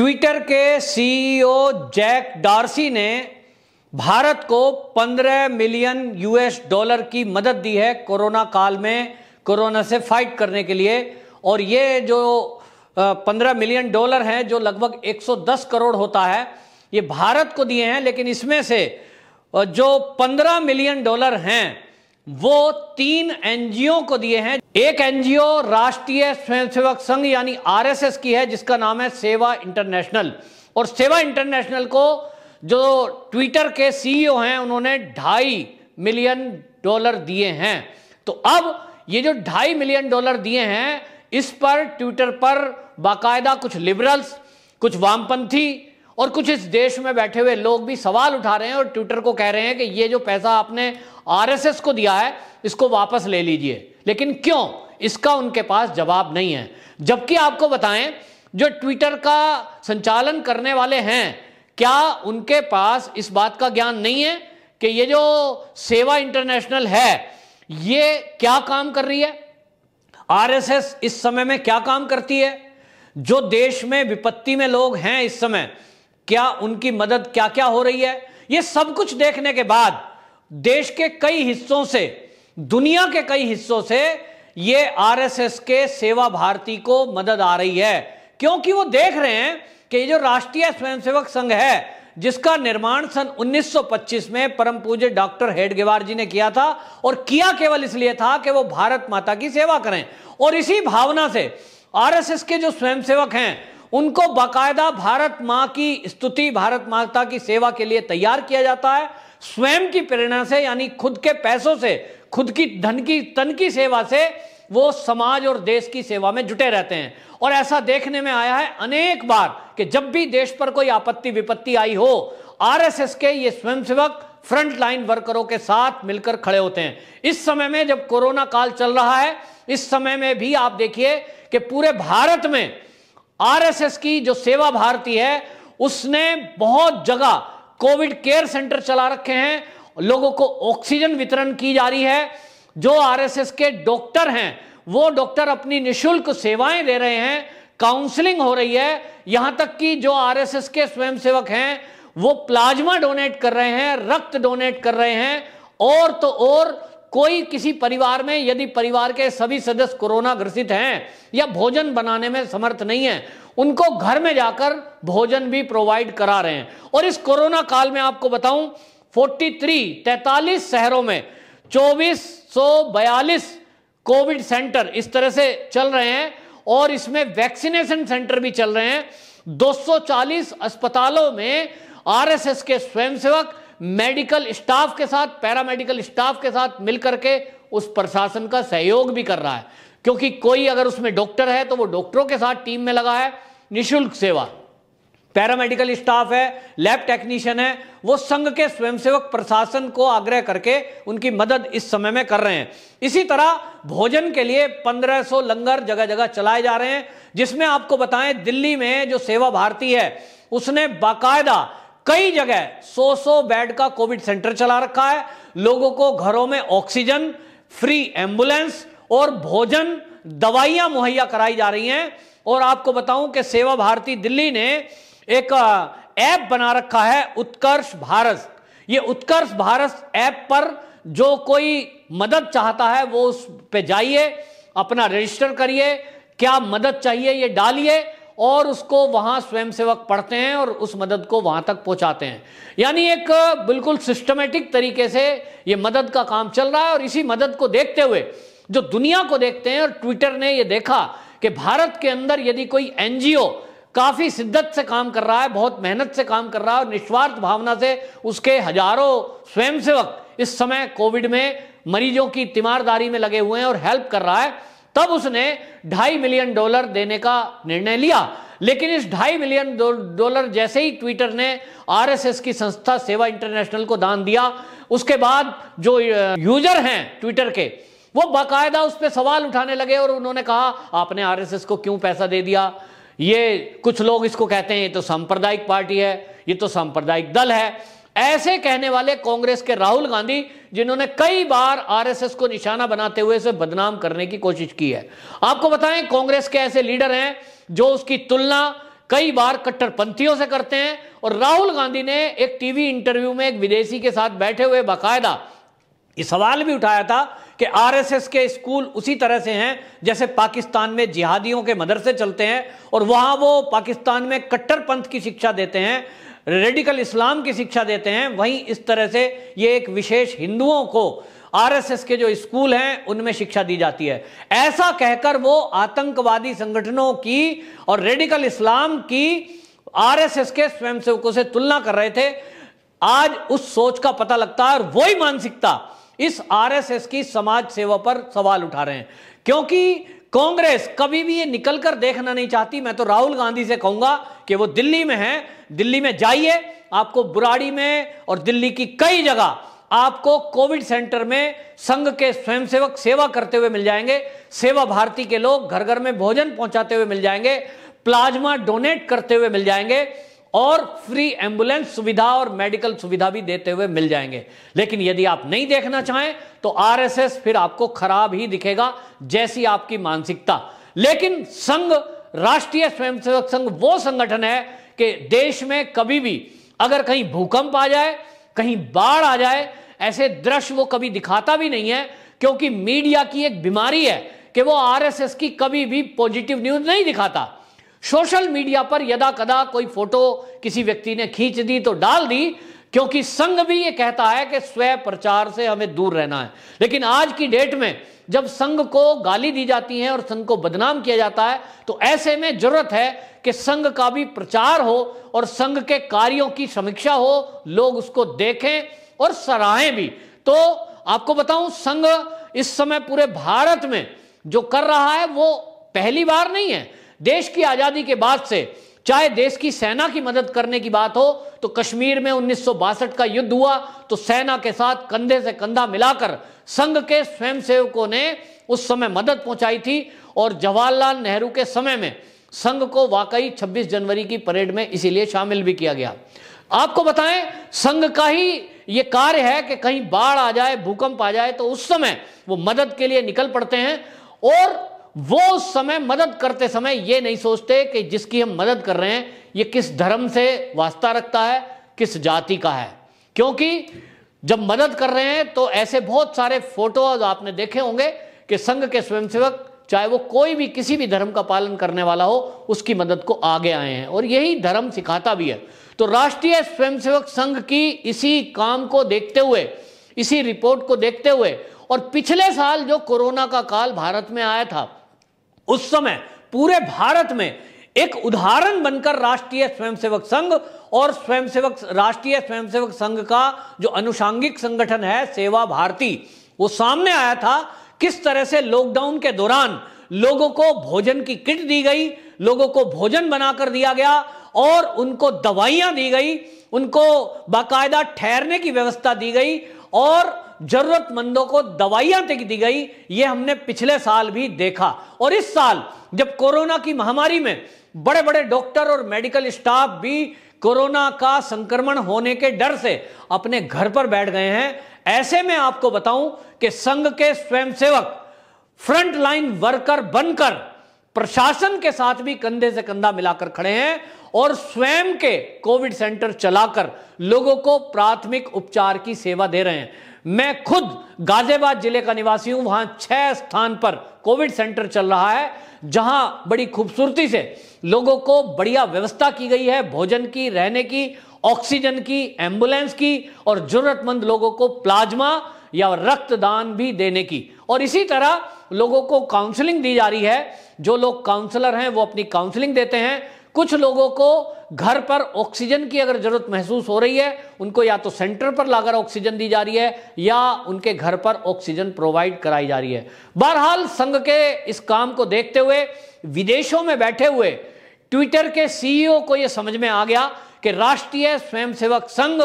Twitter के CEO Jack Dorsey ने भारत को 15 मिलियन US$ की मदद दी है कोरोना काल में कोरोना से फाइट करने के लिए। और ये जो 15 मिलियन डॉलर हैं, जो लगभग 110 करोड़ होता है, ये भारत को दिए हैं। लेकिन इसमें से जो 15 मिलियन डॉलर हैं वो 3 एनजीओ को दिए हैं। एक एनजीओ राष्ट्रीय स्वयंसेवक संघ यानी RSS की है, जिसका नाम है सेवा इंटरनेशनल। और सेवा इंटरनेशनल को जो ट्विटर के सीईओ हैं उन्होंने 2.5 मिलियन डॉलर दिए हैं। तो अब ये जो 2.5 मिलियन डॉलर दिए हैं, इस पर ट्विटर पर बाकायदा कुछ लिबरल्स, कुछ वामपंथी और कुछ इस देश में बैठे हुए लोग भी सवाल उठा रहे हैं और ट्विटर को कह रहे हैं कि ये जो पैसा आपने RSS को दिया है इसको वापस ले लीजिए। लेकिन क्यों, इसका उनके पास जवाब नहीं है। जबकि आपको बताएं, जो ट्विटर का संचालन करने वाले हैं, क्या उनके पास इस बात का ज्ञान नहीं है कि ये जो सेवा इंटरनेशनल है ये क्या काम कर रही है? RSS इस समय में क्या काम करती है? जो देश में विपत्ति में लोग हैं इस समय, क्या उनकी मदद क्या क्या हो रही है? ये सब कुछ देखने के बाद देश के कई हिस्सों से, दुनिया के कई हिस्सों से ये RSS के सेवा भारती को मदद आ रही है, क्योंकि वो देख रहे हैं कि ये जो राष्ट्रीय स्वयंसेवक संघ है, जिसका निर्माण सन 1925 में परम पूज्य डॉक्टर हेडगेवार जी ने किया था, और किया केवल इसलिए था कि वो भारत माता की सेवा करें। और इसी भावना से RSS के जो स्वयंसेवक हैं उनको बाकायदा भारत मां की स्तुति, भारत माता की सेवा के लिए तैयार किया जाता है। स्वयं की प्रेरणा से, यानी खुद के पैसों से, खुद की तन की सेवा से वो समाज और देश की सेवा में जुटे रहते हैं। और ऐसा देखने में आया है अनेक बार कि जब भी देश पर कोई आपत्ति विपत्ति आई हो, RSS के ये स्वयंसेवक फ्रंट लाइन वर्करों के साथ मिलकर खड़े होते हैं। इस समय में जब कोरोना काल चल रहा है, इस समय में भी आप देखिए कि पूरे भारत में RSS की जो सेवा भारती है उसने बहुत जगह कोविड केयर सेंटर चला रखे हैं, लोगों को ऑक्सीजन वितरण की जा रही है। जो RSS के डॉक्टर हैं वो डॉक्टर अपनी निःशुल्क सेवाएं दे रहे हैं, काउंसलिंग हो रही है। यहां तक कि जो RSS के स्वयंसेवक हैं वो प्लाज्मा डोनेट कर रहे हैं, रक्त डोनेट कर रहे हैं। और तो और कोई किसी परिवार में यदि परिवार के सभी सदस्य कोरोना ग्रसित हैं या भोजन बनाने में समर्थ नहीं है, उनको घर में जाकर भोजन भी प्रोवाइड करा रहे हैं। और इस कोरोना काल में आपको बताऊं, 43 शहरों में 2442 कोविड सेंटर इस तरह से चल रहे हैं, और इसमें वैक्सीनेशन सेंटर भी चल रहे हैं। 240 अस्पतालों में RSS के स्वयंसेवक मेडिकल स्टाफ के साथ, पैरामेडिकल स्टाफ के साथ मिलकर के उस प्रशासन का सहयोग भी कर रहा है, क्योंकि कोई अगर उसमें डॉक्टर है तो वो डॉक्टरों के साथ टीम में लगा है, निःशुल्क सेवा। पैरामेडिकल स्टाफ है, लैब टेक्नीशियन है, वो संघ के स्वयंसेवक प्रशासन को आग्रह करके उनकी मदद इस समय में कर रहे हैं। इसी तरह भोजन के लिए 1500 लंगर जगह जगह चलाए जा रहे हैं, जिसमें आपको बताएं दिल्ली में जो सेवा भारती है उसने बाकायदा कई जगह 100 बेड का कोविड सेंटर चला रखा है। लोगों को घरों में ऑक्सीजन, फ्री एम्बुलेंस और भोजन, दवाइयां मुहैया कराई जा रही हैं। और आपको बताऊं कि सेवा भारती दिल्ली ने एक ऐप बना रखा है, उत्कर्ष भारत। ये उत्कर्ष भारत ऐप पर जो कोई मदद चाहता है वो उस पे जाइए, अपना रजिस्टर करिए, क्या मदद चाहिए ये डालिए, और उसको वहां स्वयंसेवक पढ़ते हैं और उस मदद को वहां तक पहुंचाते हैं। यानी एक बिल्कुल सिस्टमेटिक तरीके से ये मदद का काम चल रहा है। और इसी मदद को देखते हुए जो दुनिया को देखते हैं, और ट्विटर ने ये देखा कि भारत के अंदर यदि कोई एनजीओ काफी शिद्दत से काम कर रहा है, बहुत मेहनत से काम कर रहा है और निस्वार्थ भावना से उसके हजारों स्वयंसेवक इस समय कोविड में मरीजों की तीमारदारी में लगे हुए हैं और हेल्प कर रहा है, तब उसने 2.5 मिलियन डॉलर देने का निर्णय लिया। लेकिन इस 2.5 मिलियन डॉलर जैसे ही ट्विटर ने RSS की संस्था सेवा इंटरनेशनल को दान दिया, उसके बाद जो यूजर हैं ट्विटर के, वो बाकायदा उस पर सवाल उठाने लगे और उन्होंने कहा आपने RSS को क्यों पैसा दे दिया? ये कुछ लोग इसको कहते हैं ये तो सांप्रदायिक पार्टी है, ये तो सांप्रदायिक दल है। ऐसे कहने वाले कांग्रेस के राहुल गांधी, जिन्होंने कई बार RSS को निशाना बनाते हुए इसे बदनाम करने की कोशिश की है। आपको बताएं, कांग्रेस के ऐसे लीडर हैं जो उसकी तुलना कई बार कट्टरपंथियों से करते हैं। और राहुल गांधी ने एक टीवी इंटरव्यू में एक विदेशी के साथ बैठे हुए बाकायदा ये सवाल भी उठाया था कि आरएसएस के स्कूल उसी तरह से हैं जैसे पाकिस्तान में जिहादियों के मदरसे चलते हैं, और वहां वो पाकिस्तान में कट्टरपंथ की शिक्षा देते हैं, रेडिकल इस्लाम की शिक्षा देते हैं, वहीं इस तरह से ये एक विशेष हिंदुओं को आरएसएस के जो स्कूल हैं उनमें शिक्षा दी जाती है। ऐसा कहकर वो आतंकवादी संगठनों की और रेडिकल इस्लाम की आरएसएस के स्वयंसेवकों से तुलना कर रहे थे। आज उस सोच का पता लगता है, और वही मानसिकता इस आरएसएस की समाज सेवा पर सवाल उठा रहे हैं। क्योंकि कांग्रेस कभी भी ये निकलकर देखना नहीं चाहती। मैं तो राहुल गांधी से कहूंगा कि वो दिल्ली में हैं, दिल्ली में जाइए, आपको बुराड़ी में और दिल्ली की कई जगह आपको कोविड सेंटर में संघ के स्वयंसेवक सेवा करते हुए मिल जाएंगे, सेवा भारती के लोग घर घर में भोजन पहुंचाते हुए मिल जाएंगे, प्लाज्मा डोनेट करते हुए मिल जाएंगे, और फ्री एम्बुलेंस सुविधा और मेडिकल सुविधा भी देते हुए मिल जाएंगे। लेकिन यदि आप नहीं देखना चाहें तो आरएसएस फिर आपको खराब ही दिखेगा, जैसी आपकी मानसिकता। लेकिन संघ, राष्ट्रीय स्वयंसेवक संघ वो संगठन है कि देश में कभी भी अगर कहीं भूकंप आ जाए, कहीं बाढ़ आ जाए, ऐसे दृश्य वो कभी दिखाता भी नहीं है, क्योंकि मीडिया की एक बीमारी है कि वो आरएसएस की कभी भी पॉजिटिव न्यूज नहीं दिखाता। सोशल मीडिया पर यदा कदा कोई फोटो किसी व्यक्ति ने खींच दी तो डाल दी, क्योंकि संघ भी ये कहता है कि स्वय प्रचार से हमें दूर रहना है। लेकिन आज की डेट में जब संघ को गाली दी जाती है और संघ को बदनाम किया जाता है, तो ऐसे में जरूरत है कि संघ का भी प्रचार हो और संघ के कार्यों की समीक्षा हो, लोग उसको देखें और सराहें भी। तो आपको बताऊं, संघ इस समय पूरे भारत में जो कर रहा है वो पहली बार नहीं है। देश की आजादी के बाद से, चाहे देश की सेना की मदद करने की बात हो, तो कश्मीर में 1962 का युद्ध हुआ तो सेना के साथ कंधे से कंधा मिलाकर संघ के स्वयंसेवकों ने उस समय मदद पहुंचाई थी। और जवाहरलाल नेहरू के समय में संघ को वाकई 26 जनवरी की परेड में इसीलिए शामिल भी किया गया। आपको बताएं, संघ का ही ये कार्य है कि कहीं बाढ़ आ जाए, भूकंप आ जाए, तो उस समय वो मदद के लिए निकल पड़ते हैं। और वो उस समय मदद करते समय ये नहीं सोचते कि जिसकी हम मदद कर रहे हैं ये किस धर्म से वास्ता रखता है, किस जाति का है। क्योंकि जब मदद कर रहे हैं तो ऐसे बहुत सारे फोटोज आपने देखे होंगे कि संघ के स्वयंसेवक, चाहे वो कोई भी किसी भी धर्म का पालन करने वाला हो, उसकी मदद को आगे आए हैं, और यही धर्म सिखाता भी है। तो राष्ट्रीय स्वयंसेवक संघ की इसी काम को देखते हुए, इसी रिपोर्ट को देखते हुए, और पिछले साल जो कोरोना का काल भारत में आया था, उस समय पूरे भारत में एक उदाहरण बनकर राष्ट्रीय स्वयंसेवक संघ और राष्ट्रीय स्वयंसेवक संघ का जो अनुषांगिक संगठन है सेवा भारती, वो सामने आया था। किस तरह से लॉकडाउन के दौरान लोगों को भोजन की किट दी गई, लोगों को भोजन बनाकर दिया गया, और उनको दवाइयां दी गई, उनको बाकायदा ठहरने की व्यवस्था दी गई, और जरूरतमंदों को दवाइयां तक दी गई। ये हमने पिछले साल भी देखा। और इस साल जब कोरोना की महामारी में बड़े बड़े डॉक्टर और मेडिकल स्टाफ भी कोरोना का संक्रमण होने के डर से अपने घर पर बैठ गए हैं, ऐसे में आपको बताऊं कि संघ के स्वयंसेवक फ्रंट लाइन वर्कर बनकर प्रशासन के साथ भी कंधे से कंधा मिलाकर खड़े हैं, और स्वयं के कोविड सेंटर चलाकर लोगों को प्राथमिक उपचार की सेवा दे रहे हैं। मैं खुद गाजियाबाद जिले का निवासी हूं, वहां 6 स्थान पर कोविड सेंटर चल रहा है, जहां बड़ी खूबसूरती से लोगों को बढ़िया व्यवस्था की गई है, भोजन की, रहने की, ऑक्सीजन की, एम्बुलेंस की, और जरूरतमंद लोगों को प्लाज्मा या रक्तदान भी देने की। और इसी तरह लोगों को काउंसलिंग दी जा रही है। जो लोग काउंसलर हैं वो अपनी काउंसलिंग देते हैं। कुछ लोगों को घर पर ऑक्सीजन की अगर जरूरत महसूस हो रही है, उनको या तो सेंटर पर लाकर ऑक्सीजन दी जा रही है या उनके घर पर ऑक्सीजन प्रोवाइड कराई जा रही है। बहरहाल संघ के इस काम को देखते हुए विदेशों में बैठे हुए ट्विटर के सीईओ को यह समझ में आ गया कि राष्ट्रीय स्वयंसेवक संघ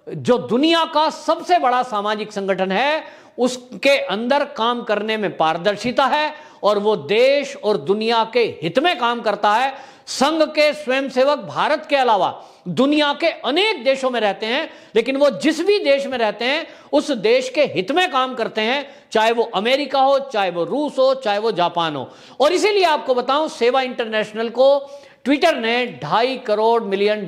जो दुनिया का सबसे बड़ा सामाजिक संगठन है, उसके अंदर काम करने में पारदर्शिता है और वो देश और दुनिया के हित में काम करता है। संघ के स्वयंसेवक भारत के अलावा दुनिया के अनेक देशों में रहते हैं, लेकिन वो जिस भी देश में रहते हैं उस देश के हित में काम करते हैं, चाहे वो अमेरिका हो, चाहे वो रूस हो, चाहे वो जापान हो। और इसीलिए आपको बताऊं, सेवा इंटरनेशनल को ट्विटर ने $2.5 मिलियन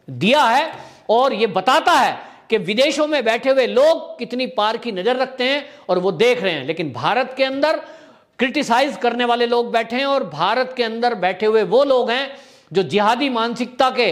दिया है और यह बताता है कि विदेशों में बैठे हुए लोग कितनी पार की नजर रखते हैं और वो देख रहे हैं, लेकिन भारत के अंदर क्रिटिसाइज करने वाले लोग बैठे हैं और भारत के अंदर बैठे हुए वो लोग हैं जो जिहादी मानसिकता के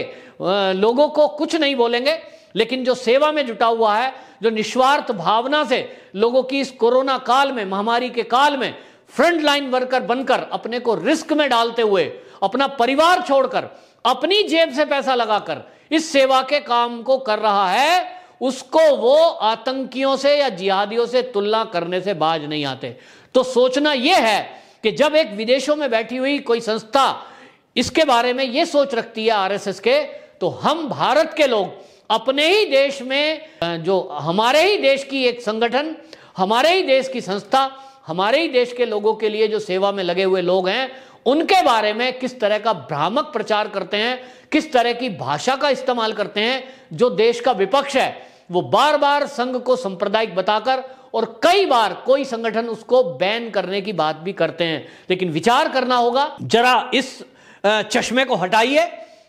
लोगों को कुछ नहीं बोलेंगे, लेकिन जो सेवा में जुटा हुआ है, जो निस्वार्थ भावना से लोगों की इस कोरोना काल में, महामारी के काल में फ्रंट लाइन वर्कर बनकर अपने को रिस्क में डालते हुए, अपना परिवार छोड़कर, अपनी जेब से पैसा लगाकर इस सेवा के काम को कर रहा है, उसको वो आतंकियों से या जिहादियों से तुलना करने से बाज नहीं आते। तो सोचना यह है कि जब एक विदेशों में बैठी हुई कोई संस्था इसके बारे में यह सोच रखती है आरएसएस के, तो हम भारत के लोग अपने ही देश में, जो हमारे ही देश की एक संगठन, हमारे ही देश की संस्था, हमारे ही देश के लोगों के लिए जो सेवा में लगे हुए लोग हैं, उनके बारे में किस तरह का भ्रामक प्रचार करते हैं, किस तरह की भाषा का इस्तेमाल करते हैं। जो देश का विपक्ष है वो बार बार संघ को सांप्रदायिक बताकर और कई बार कोई संगठन उसको बैन करने की बात भी करते हैं। लेकिन विचार करना होगा, जरा इस चश्मे को हटाइए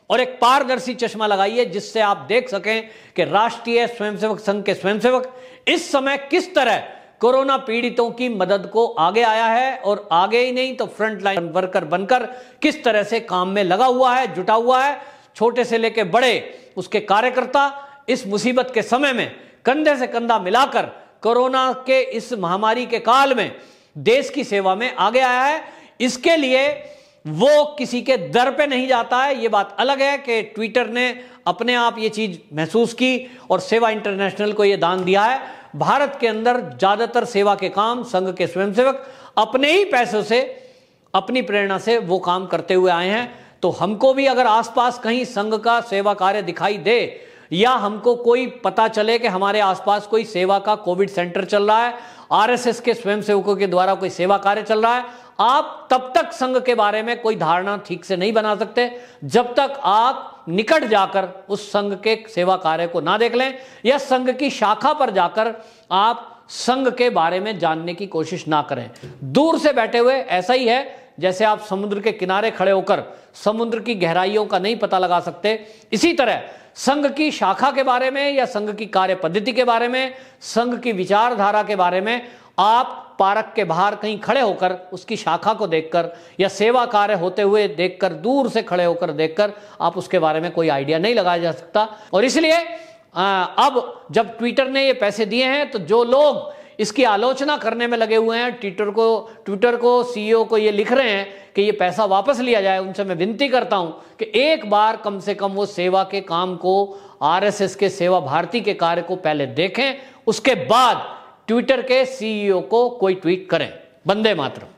और एक पारदर्शी चश्मा लगाइए जिससे आप देख सकें कि राष्ट्रीय स्वयंसेवक संघ के स्वयंसेवक इस समय किस तरह कोरोना पीड़ितों की मदद को आगे आया है और आगे ही नहीं तो फ्रंट लाइन वर्कर बनकर किस तरह से काम में लगा हुआ है, जुटा हुआ है। छोटे से लेकर बड़े उसके कार्यकर्ता इस मुसीबत के समय में कंधे से कंधा मिलाकर कोरोना के इस महामारी के काल में देश की सेवा में आगे आया है। इसके लिए वो किसी के दर पे नहीं जाता है। ये बात अलग है कि ट्विटर ने अपने आप ये चीज महसूस की और सेवा इंटरनेशनल को ये दान दिया है। भारत के अंदर ज्यादातर सेवा के काम संघ के स्वयंसेवक अपने ही पैसों से, अपनी प्रेरणा से वो काम करते हुए आए हैं। तो हमको भी अगर आसपास कहीं संघ का सेवा कार्य दिखाई दे या हमको कोई पता चले कि हमारे आसपास कोई सेवा का कोविड सेंटर चल रहा है, आरएसएस के स्वयंसेवकों के द्वारा कोई सेवा कार्य चल रहा है, आप तब तक संघ के बारे में कोई धारणा ठीक से नहीं बना सकते जब तक आप निकट जाकर उस संघ के सेवा कार्य को ना देख लें या संघ की शाखा पर जाकर आप संघ के बारे में जानने की कोशिश ना करें। दूर से बैठे हुए ऐसा ही है जैसे आप समुद्र के किनारे खड़े होकर समुद्र की गहराइयों का नहीं पता लगा सकते। इसी तरह संघ की शाखा के बारे में या संघ की कार्य पद्धति के बारे में, संघ की विचारधारा के बारे में आप पार्क के बाहर कहीं खड़े होकर उसकी शाखा को देखकर या सेवा कार्य होते हुए देखकर, दूर से खड़े होकर देखकर आप उसके बारे में कोई आइडिया नहीं लगाया जा सकता। और इसलिए अब जब ट्विटर ने ये पैसे दिए हैं तो जो लोग इसकी आलोचना करने में लगे हुए हैं, ट्विटर को सीईओ को ये लिख रहे हैं कि ये पैसा वापस लिया जाए, उनसे मैं विनती करता हूं कि एक बार कम से कम वो सेवा के काम को, आरएसएस के सेवा भारती के कार्य को पहले देखें, उसके बाद ट्विटर के सीईओ को कोई ट्वीट करें। वंदे मातरम।